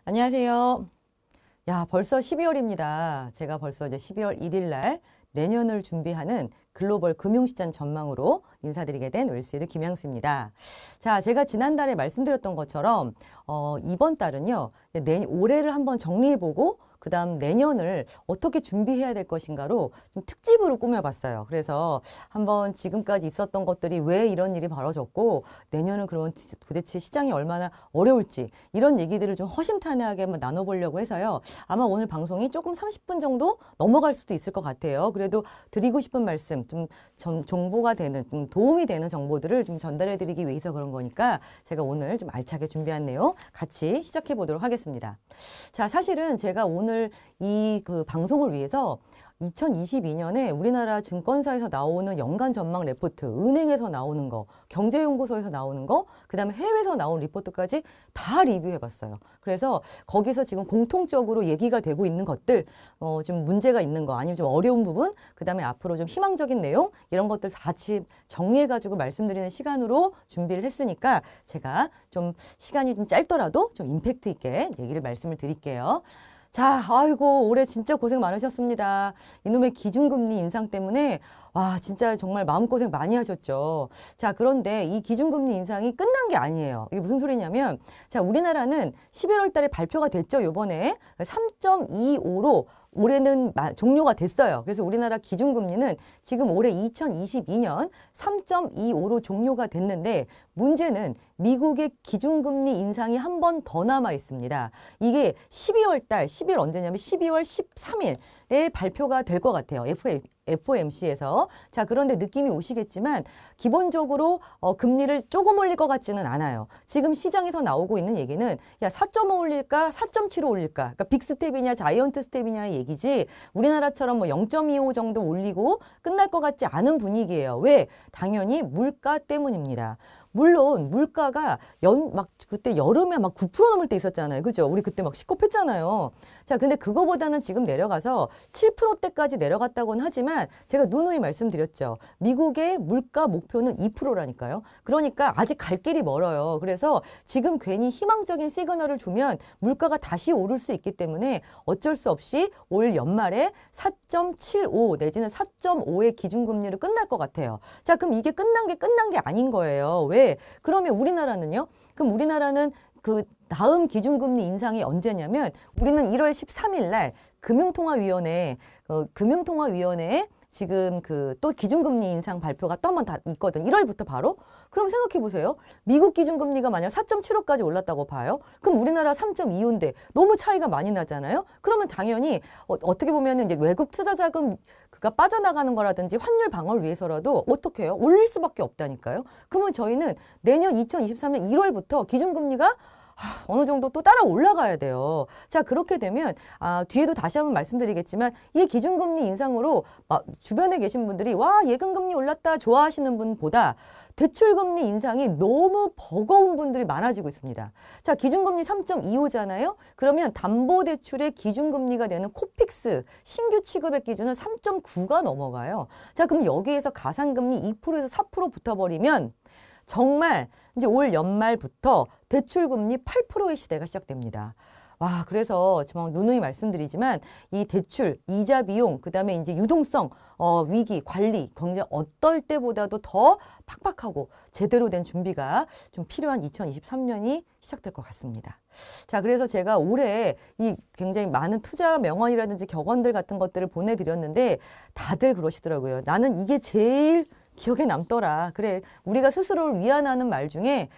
안녕하세요. 야, 벌써 12월입니다. 제가 벌써 이제 12월 1일 날 내년을 준비하는 글로벌 금융시장 전망으로 인사드리게 된 웰스이드 김양수입니다. 자, 제가 지난달에 말씀드렸던 것처럼 이번 달은요, 올해를 한번 정리해보고 그 다음 내년을 어떻게 준비해야 될 것인가로 좀 특집으로 꾸며봤어요. 그래서 한번 지금까지 있었던 것들이 왜 이런 일이 벌어졌고 내년은 그러면 도대체 시장이 얼마나 어려울지 이런 얘기들을 좀 허심탄회하게 한번 나눠보려고 해서요. 아마 오늘 방송이 조금 30분 정도 넘어갈 수도 있을 것 같아요. 그래도 드리고 싶은 말씀, 좀 정보가 되는, 좀 도움이 되는 정보들을 좀 전달해드리기 위해서 그런 거니까 제가 오늘 좀 알차게 준비한 내용 같이 시작해 보도록 하겠습니다. 자, 사실은 제가 오늘 이 방송을 위해서 2022년에 우리나라 증권사에서 나오는 연간 전망 레포트, 은행에서 나오는 거, 경제연구소에서 나오는 거, 그 다음에 해외에서 나온 리포트까지 다 리뷰해봤어요. 그래서 거기서 지금 공통적으로 얘기가 되고 있는 것들, 좀 문제가 있는 거, 아니면 좀 어려운 부분, 그 다음에 앞으로 좀 희망적인 내용, 이런 것들 같이 정리해가지고 말씀드리는 시간으로 준비를 했으니까 제가 좀 시간이 좀 짧더라도 좀 임팩트 있게 얘기를 말씀을 드릴게요. 자, 아이고, 올해 진짜 고생 많으셨습니다. 이놈의 기준금리 인상 때문에, 와, 진짜 정말 마음고생 많이 하셨죠. 자, 그런데 이 기준금리 인상이 끝난 게 아니에요. 이게 무슨 소리냐면, 자, 우리나라는 11월 달에 발표가 됐죠, 요번에. 3.25로 올해는 종료가 됐어요. 그래서 우리나라 기준금리는 지금 올해 2022년 3.25로 종료가 됐는데 문제는 미국의 기준금리 인상이 한 번 더 남아 있습니다. 이게 12월 달, 10일 언제냐면 12월 13일에 발표가 될 것 같아요. FOMC에서. 자, 그런데 느낌이 오시겠지만 기본적으로 금리를 조금 올릴 것 같지는 않아요. 지금 시장에서 나오고 있는 얘기는 야, 4.5 올릴까? 4.75 올릴까? 그러니까 빅스텝이냐 자이언트 스텝이냐의 얘기지 우리나라처럼 뭐 0.25 정도 올리고 끝날 것 같지 않은 분위기예요. 왜? 당연히 물가 때문입니다. 물론 물가가 그때 여름에 막 9% 넘을 때 있었잖아요. 그죠? 우리 그때 막 시겁했잖아요. 자, 근데 그거보다는 지금 내려가서 7%대까지 내려갔다고는 하지만 제가 누누이 말씀드렸죠. 미국의 물가 목표는 2%라니까요. 그러니까 아직 갈 길이 멀어요. 그래서 지금 괜히 희망적인 시그널을 주면 물가가 다시 오를 수 있기 때문에 어쩔 수 없이 올 연말에 4.75 내지는 4.5의 기준금리를 끝날 것 같아요. 자, 그럼 이게 끝난 게 아닌 거예요. 왜? 그러면 우리나라는요? 그럼 우리나라는 그 다음 기준금리 인상이 언제냐면 우리는 1월 13일 날 금융통화위원회에 지금 또 기준금리 인상 발표가 또 한 번 다 있거든. 1월부터 바로. 그럼 생각해 보세요. 미국 기준금리가 만약 4.75까지 올랐다고 봐요. 그럼 우리나라 3.25인데 너무 차이가 많이 나잖아요. 그러면 당연히 어떻게 보면 이제 외국 투자 자금 그가 빠져나가는 거라든지 환율 방어를 위해서라도 어떻게 해요? 올릴 수밖에 없다니까요. 그러면 저희는 내년 2023년 1월부터 기준금리가 어느 정도 또 따라 올라가야 돼요. 자, 그렇게 되면 뒤에도 다시 한번 말씀드리겠지만 이 기준금리 인상으로 주변에 계신 분들이 와, 예금금리 올랐다 좋아하시는 분보다 대출금리 인상이 너무 버거운 분들이 많아지고 있습니다. 자, 기준금리 3.25잖아요. 그러면 담보대출의 기준금리가 되는 코픽스 신규 취급액 기준은 3.9가 넘어가요. 자, 그럼 여기에서 가산금리 2%에서 4% 붙어버리면 정말 이제 올 연말부터 대출금리 8%의 시대가 시작됩니다. 와, 그래서 정말 누누이 말씀드리지만 이 대출, 이자 비용, 그 다음에 이제 유동성, 위기, 관리, 굉장히 어떨 때보다도 더 팍팍하고 제대로 된 준비가 좀 필요한 2023년이 시작될 것 같습니다. 자, 그래서 제가 올해 이 굉장히 많은 투자 명언이라든지 격언들 같은 것들을 보내드렸는데 다들 그러시더라고요. 나는 이게 제일 기억에 남더라. 그래, 우리가 스스로를 위안하는 말 중에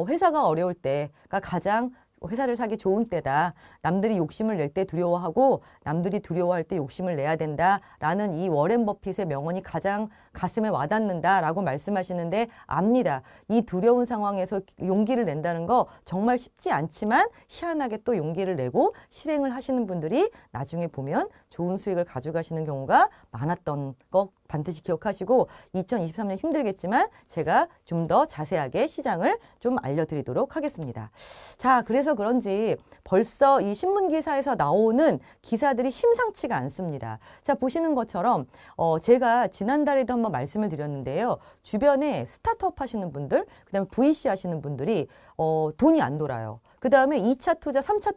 회사가 어려울 때가 가장 회사를 사기 좋은 때다. 남들이 욕심을 낼 때 두려워하고 남들이 두려워할 때 욕심을 내야 된다라는 이 워렌 버핏의 명언이 가장 가슴에 와닿는다라고 말씀하시는데 압니다. 이 두려운 상황에서 용기를 낸다는 거 정말 쉽지 않지만 희한하게 또 용기를 내고 실행을 하시는 분들이 나중에 보면 좋은 수익을 가져가시는 경우가 많았던 거 반드시 기억하시고 2023년 힘들겠지만 제가 좀 더 자세하게 시장을 좀 알려드리도록 하겠습니다. 자, 그래서 그런지 벌써 이 신문 기사에서 나오는 기사들이 심상치가 않습니다. 자, 보시는 것처럼 제가 지난달에도 한번 말씀을 드렸는데요. 주변에 스타트업 하시는 분들, 그다음에 VC 하시는 분들이 돈이 안 돌아요. 그 다음에 2차 투자, 3차